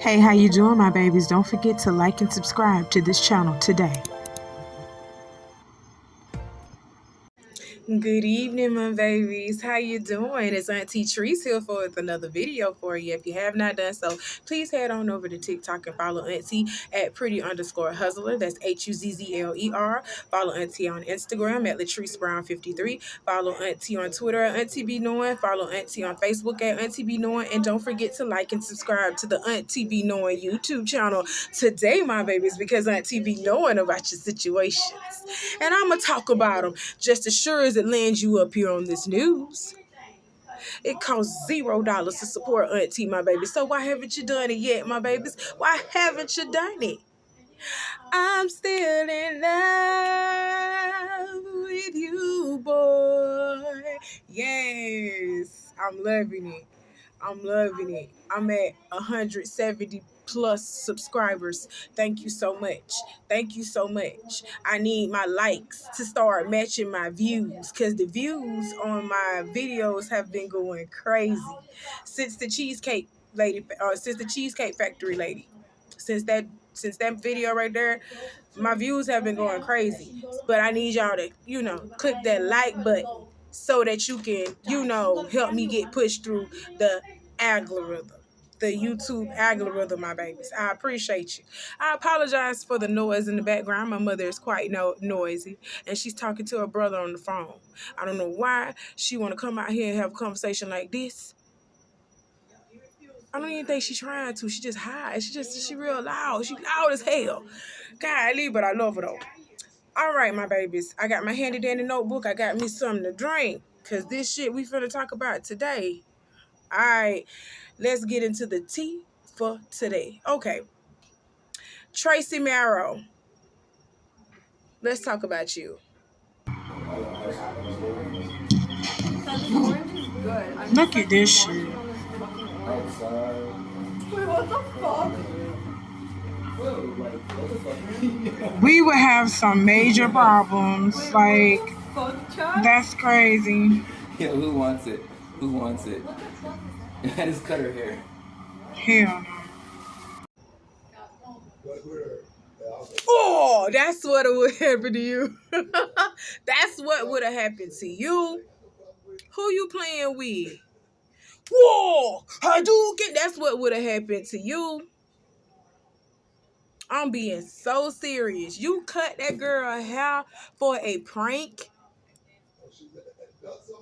Hey, how you doing, my babies? Don't forget to like and subscribe to this channel today. Good evening, my babies. How you doing? It's Auntie Trice here with another video for you. If you have not done so, please head on over to TikTok and follow Auntie at Pretty_Huzzler. That's HUZZLER. Follow Auntie on Instagram at Latrice Brown 53. Follow Auntie on Twitter at Auntie Be Knowing. Follow Auntie on Facebook at Auntie Be Knowing. And don't forget to like and subscribe to the Auntie Be Knowing YouTube channel today, my babies, because Auntie be knowing about your situations. And I'm going to talk about them just as sure as it lands you up here on this news. It costs $0 to support Auntie, my baby. So why haven't you done it yet, my babies? Why haven't you done it? I'm still in love with you, boy. Yes, I'm loving it. I'm loving it. I'm at 170 plus subscribers. Thank you so much. Thank you so much. I need my likes to start matching my views because the views on my videos have been going crazy since the cheesecake lady, since the Cheesecake Factory lady. Since that video right there, my views have been going crazy. But I need y'all to, click that like button so that you can, help me get pushed through the algorithm. The YouTube algorithm, my babies. I appreciate you. I apologize for the noise in the background. My mother is quite noisy, and she's talking to her brother on the phone. I don't know why she want to come out here and have a conversation like this. I don't even think she's trying to. She just high. She real loud. She loud as hell. Golly, but I love her though. All right, my babies. I got my handy dandy notebook. I got me something to drink. Because this shit we finna talk about today. All right, let's get into the tea for today. Okay. Tracy Morrow. Let's talk about you. Look at this shit. Wait, what the fuck? We would have some major problems. Like, that's crazy. Yeah, who wants it? Who wants it? I just cut her hair. Hell no. Oh, that's what would happen to you. That's what would have happened to you. Who you playing with? Whoa, Hadouken. That's what would have happened to you. I'm being so serious. You cut that girl hair for a prank?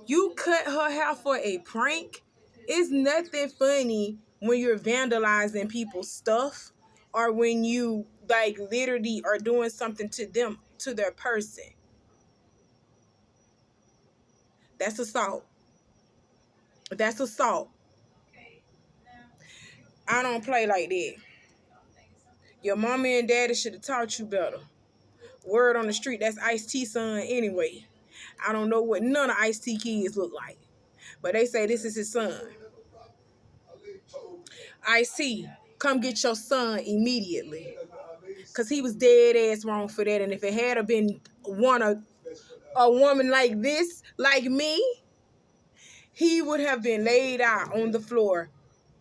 You cut her hair for a prank? It's nothing funny when you're vandalizing people's stuff or when you like literally are doing something to them, to their person. That's assault. That's assault. I don't play like that. Your mama and daddy should have taught you better. Word on the street, that's Ice-T son anyway. I don't know what none of Ice-T kids look like. But they say this is his son. Ice-T, come get your son immediately. Because he was dead ass wrong for that. And if it had been a woman like this, like me, he would have been laid out on the floor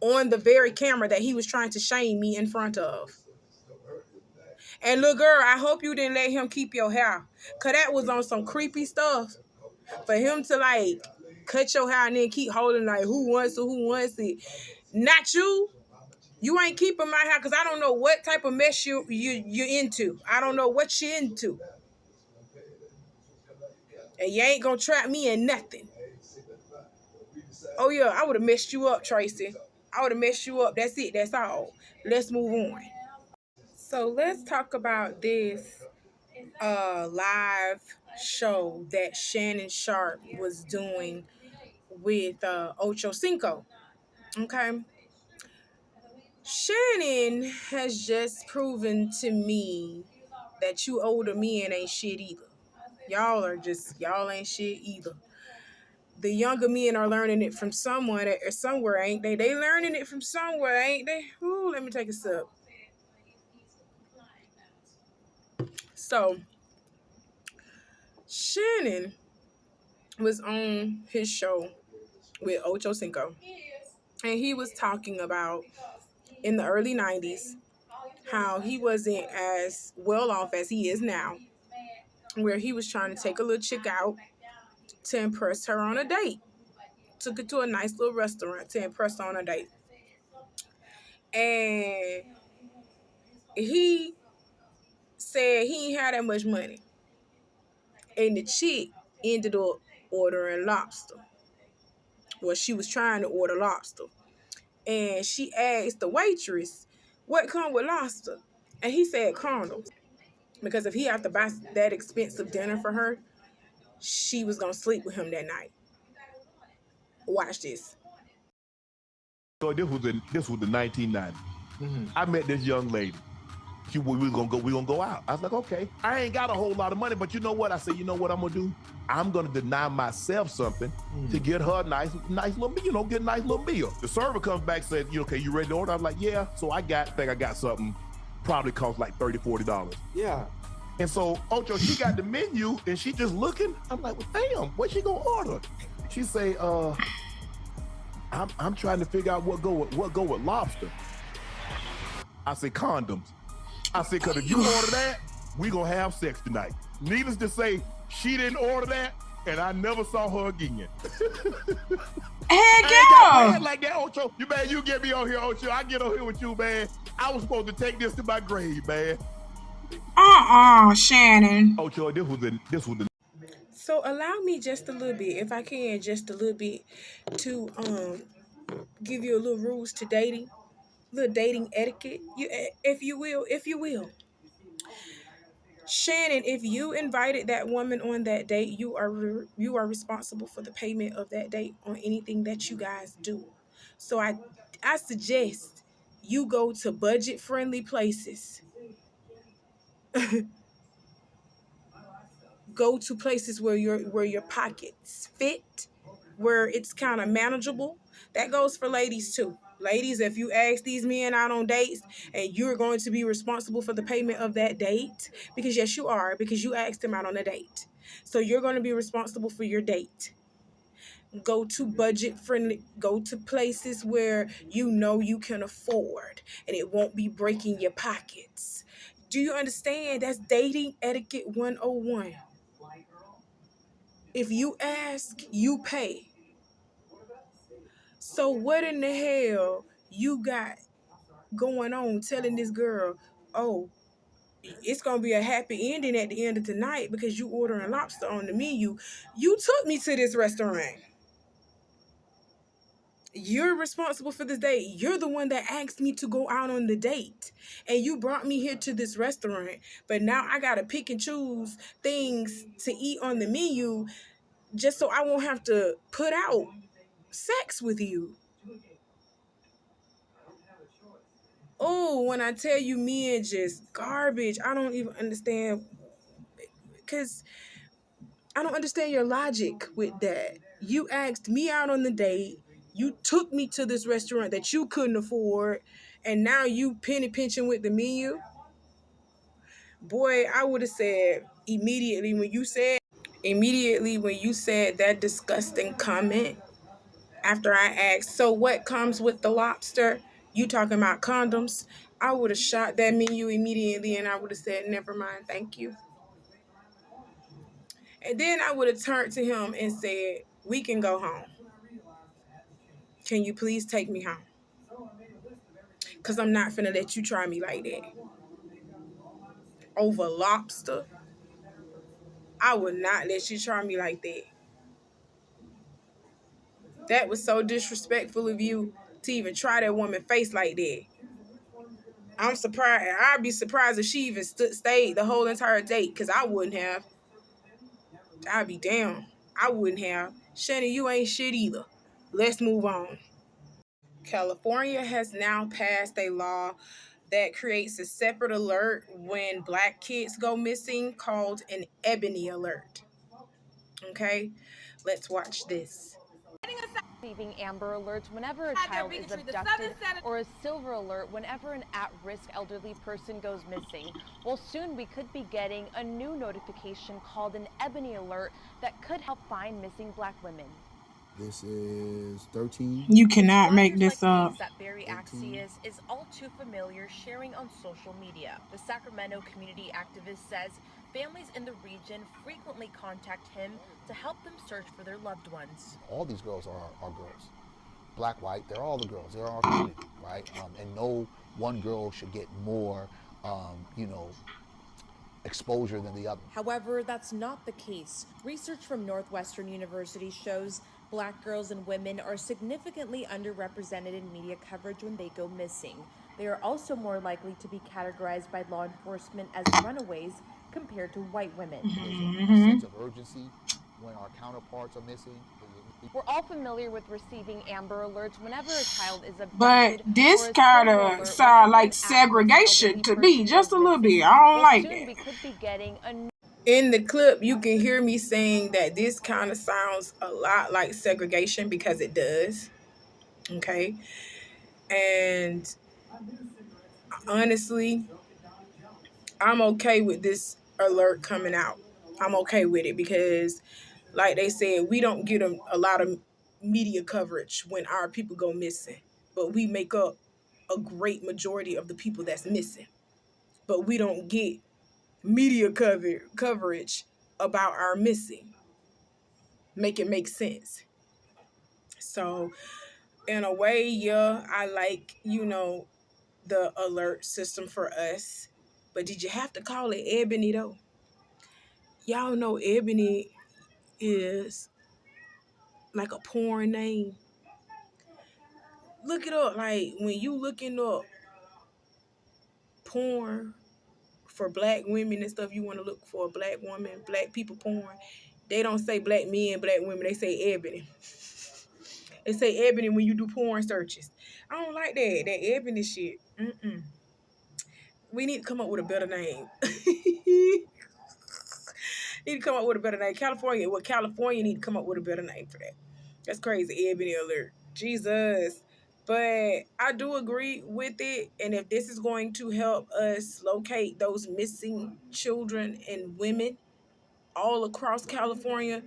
on the very camera that he was trying to shame me in front of. And little girl, I hope you didn't let him keep your hair. Because that was on some creepy stuff. For him to like cut your hair and then keep holding like who wants it. Not you. You ain't keeping my hair because I don't know what type of mess you're into. I don't know what you're into. And you ain't gonna trap me in nothing. Oh yeah, I would have messed you up, Tracy. I would have messed you up. That's it. That's all. Let's move on. So let's talk about this live show that Shannon Sharp was doing with Ocho Cinco. Okay. Shannon has just proven to me that you older men ain't shit either. Y'all ain't shit either. The younger men are learning it from someone or somewhere, ain't they? They learning it from somewhere, ain't they? Ooh, let me take a sip. So, Shannon was on his show with Ocho Cinco, and he was talking about in the early 90s, how he wasn't as well off as he is now, where he was trying to take a little chick out to impress her on a date. Took her to a nice little restaurant to impress her on a date. And he said he ain't had that much money. And the chick ended up ordering lobster. Well, she was trying to order lobster. And she asked the waitress, what come with lobster? And he said condoms. Because if he had to buy that expensive dinner for her, she was going to sleep with him that night. Watch this. So this was the 1990s. I met this young lady. We was gonna go out. I was like, okay. I ain't got a whole lot of money, but you know what? I said, you know what I'm gonna do? I'm gonna deny myself something to get her a nice little meal, get a nice little meal. The server comes back, said, okay, you ready to order? I'm like, yeah. So I think I got something, probably cost like $30, $40. Yeah. And so Ocho, she got the menu and she just looking. I'm like, well, damn, what she gonna order? She say, I'm trying to figure out what go with lobster. I say condoms. I said, because if you order that, we going to have sex tonight. Needless to say, she didn't order that, and I never saw her again. Heck yeah! Like that, Ocho. You get me on here, Ocho. I get on here with you, man. I was supposed to take this to my grave, man. Shannon. Ocho, this was the. So allow me just a little bit, if I can, just a little bit, to give you a little rules to dating. Little dating etiquette, if you will. Shannon, if you invited that woman on that date, you are responsible for the payment of that date on anything that you guys do. So I suggest you go to budget friendly places. Go to places where your pockets fit, where it's kind of manageable. That goes for ladies too. Ladies, if you ask these men out on dates and you're going to be responsible for the payment of that date, because yes, you are, because you asked them out on a date. So you're going to be responsible for your date. Go to budget friendly, go to places where you know you can afford and it won't be breaking your pockets. Do you understand? That's dating etiquette 101. If you ask, you pay. So what in the hell you got going on telling this girl, oh, it's going to be a happy ending at the end of the night because you ordering lobster on the menu. You took me to this restaurant. You're responsible for this date. You're the one that asked me to go out on the date. And you brought me here to this restaurant. But now I got to pick and choose things to eat on the menu just so I won't have to put out sex with you. Oh, when I tell you men just garbage, I don't even understand, because I don't understand your logic with that. You asked me out on the date, you took me to this restaurant that you couldn't afford, and now you penny pinching with the menu. Boy, I would have said immediately when you said that disgusting comment, after I asked, so what comes with the lobster? You talking about condoms? I would have shot that menu immediately and I would have said, never mind, thank you. And then I would have turned to him and said, we can go home. Can you please take me home? Because I'm not finna let you try me like that. Over lobster? I would not let you try me like that. That was so disrespectful of you to even try that woman's face like that. I'm surprised. I'd be surprised if she even stayed the whole entire date, because I wouldn't have. I'd be damn. I wouldn't have. Shannon, you ain't shit either. Let's move on. California has now passed a law that creates a separate alert when Black kids go missing called an Ebony alert. Okay, let's watch this. Receiving amber alerts whenever a child is abducted, or a silver alert whenever an at-risk elderly person goes missing. Well, soon we could be getting a new notification called an Ebony alert that could help find missing Black women. This is 13. You cannot make this like up. these that Barry Axius is all too familiar sharing on social media. The Sacramento community activist says families in the region frequently contact him to help them search for their loved ones. All these girls are girls. Black, white, they're all the girls. They're our community, right? And no one girl should get more, exposure than the other. However, that's not the case. Research from Northwestern University shows Black girls and women are significantly underrepresented in media coverage when they go missing. They are also more likely to be categorized by law enforcement as runaways compared to white women. There's a sense of urgency when our counterparts are missing. We're all familiar with receiving Amber Alerts whenever a child is abducted. But this kind of sound like segregation to me, just a little bit. I don't like that. We could be getting a In the clip, you can hear me saying that this kind of sounds a lot like segregation because it does. Okay. And honestly, I'm okay with this alert coming out. I'm okay with it because, like they said, we don't get a lot of media coverage when our people go missing, but we make up a great majority of the people that's missing. But we don't get media coverage about our missing. Make it make sense. So, in a way, yeah, I like, the alert system for us. But did you have to call it Ebony, though? Y'all know Ebony is like a porn name. Look it up. Like, when you looking up porn for black women and stuff, you want to look for a black woman, black people porn. They don't say black men, black women. They say Ebony. They say Ebony when you do porn searches. I don't like that Ebony shit. We need to come up with a better name. Need to come up with a better name. California need to come up with a better name for that. That's crazy. Ebony Alert. Jesus. But I do agree with it. And if this is going to help us locate those missing children and women all across California,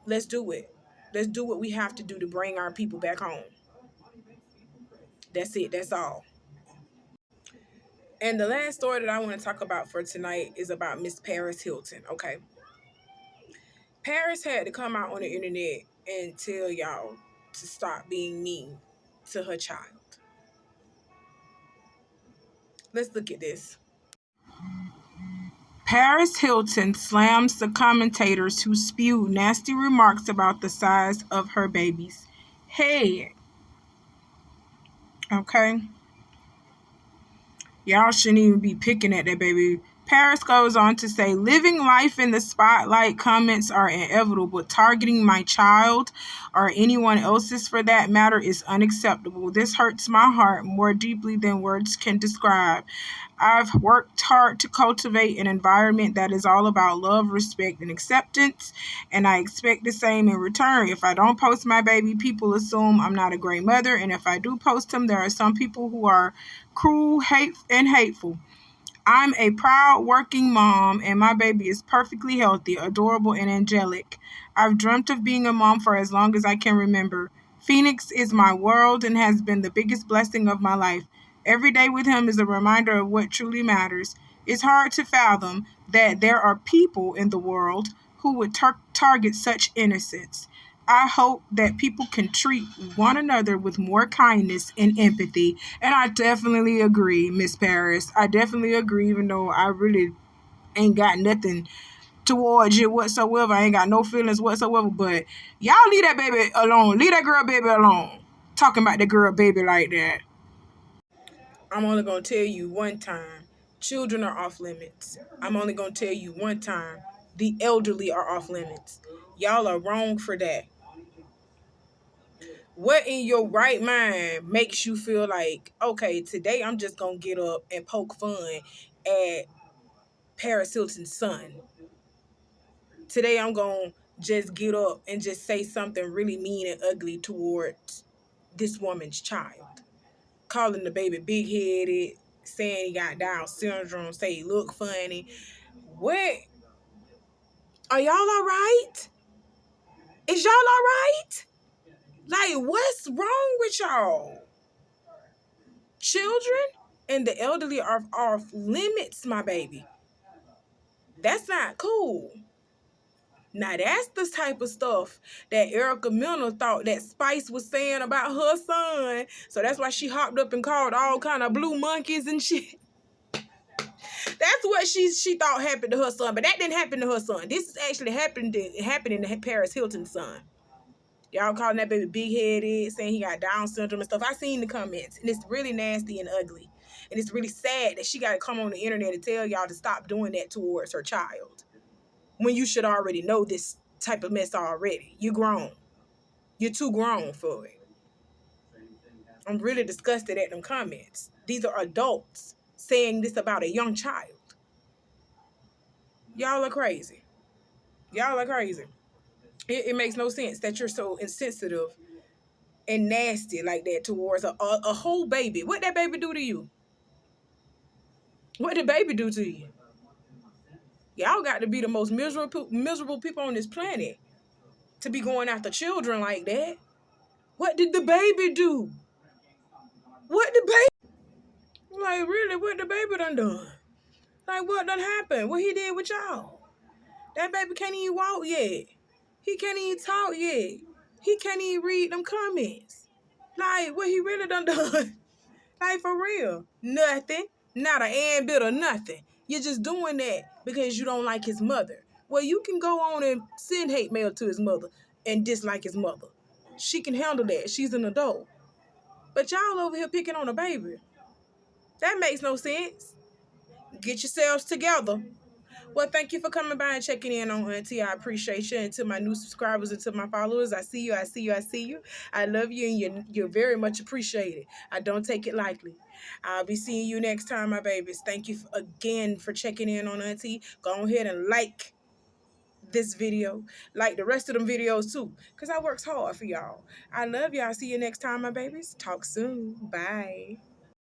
let's do it. Let's do what we have to do to bring our people back home. That's it. That's all. And the last story that I want to talk about for tonight is about Miss Paris Hilton. Okay. Paris had to come out on the internet and tell y'all to stop being mean to her child. Let's look at this. Paris Hilton slams the commentators who spewed nasty remarks about the size of her baby's head. Okay? Y'all shouldn't even be picking at that baby. Paris goes on to say, living life in the spotlight comments are inevitable, but targeting my child or anyone else's for that matter is unacceptable. This hurts my heart more deeply than words can describe. I've worked hard to cultivate an environment that is all about love, respect, and acceptance, and I expect the same in return. If I don't post my baby, people assume I'm not a great mother, and if I do post him, there are some people who are cruel, hateful. I'm a proud working mom, and my baby is perfectly healthy, adorable, and angelic. I've dreamt of being a mom for as long as I can remember. Phoenix is my world and has been the biggest blessing of my life. Every day with him is a reminder of what truly matters. It's hard to fathom that there are people in the world who would target such innocence. I hope that people can treat one another with more kindness and empathy. And I definitely agree, Miss Paris. I definitely agree, even though I really ain't got nothing towards you whatsoever. I ain't got no feelings whatsoever. But y'all leave that baby alone. Leave that girl baby alone. Talking about the girl baby like that. I'm only going to tell you one time. Children are off limits. I'm only going to tell you one time. The elderly are off limits. Y'all are wrong for that. What in your right mind makes you feel like, okay, today I'm just going to get up and poke fun at Paris Hilton's son? Today I'm going to just get up and just say something really mean and ugly towards this woman's child. Calling the baby big-headed, saying he got Down syndrome, say he look funny. What? Are y'all all right? Is y'all all right? Like, what's wrong with y'all? Children and the elderly are off limits, my baby. That's not cool. Now, that's the type of stuff that Erica Miller thought that Spice was saying about her son. So that's why she hopped up and called all kind of blue monkeys and shit. That's what she thought happened to her son. But that didn't happen to her son. This is actually happening to Paris Hilton's son. Y'all calling that baby big-headed, saying he got Down syndrome and stuff. I seen the comments, and it's really nasty and ugly. And it's really sad that she got to come on the internet and tell y'all to stop doing that towards her child. When you should already know this type of mess already. You grown. You're too grown for it. I'm really disgusted at them comments. These are adults saying this about a young child. Y'all are crazy. Y'all are crazy. It makes no sense that you're so insensitive and nasty like that towards a whole baby. What that baby do to you? What did baby do to you? Y'all got to be the most miserable people on this planet to be going after children like that. What did the baby do? What the baby? Like, really, what the baby done? Like, what done happened? What he did with y'all? That baby can't even walk yet. He can't even talk yet. He can't even read them comments. Like, what he really done? Like, for real. Nothing. Not an and bit or nothing. You're just doing that because you don't like his mother. Well, you can go on and send hate mail to his mother and dislike his mother. She can handle that. She's an adult. But y'all over here picking on a baby. That makes no sense. Get yourselves together. Well, thank you for coming by and checking in on Auntie. I appreciate you. And to my new subscribers and to my followers, I see you, I see you, I see you. I love you, and you're very much appreciated. I don't take it lightly. I'll be seeing you next time, my babies. Thank you again for checking in on Auntie. Go ahead and like this video, like the rest of them videos too, because I works hard for y'all. I love y'all. See you next time, my babies. Talk soon. Bye.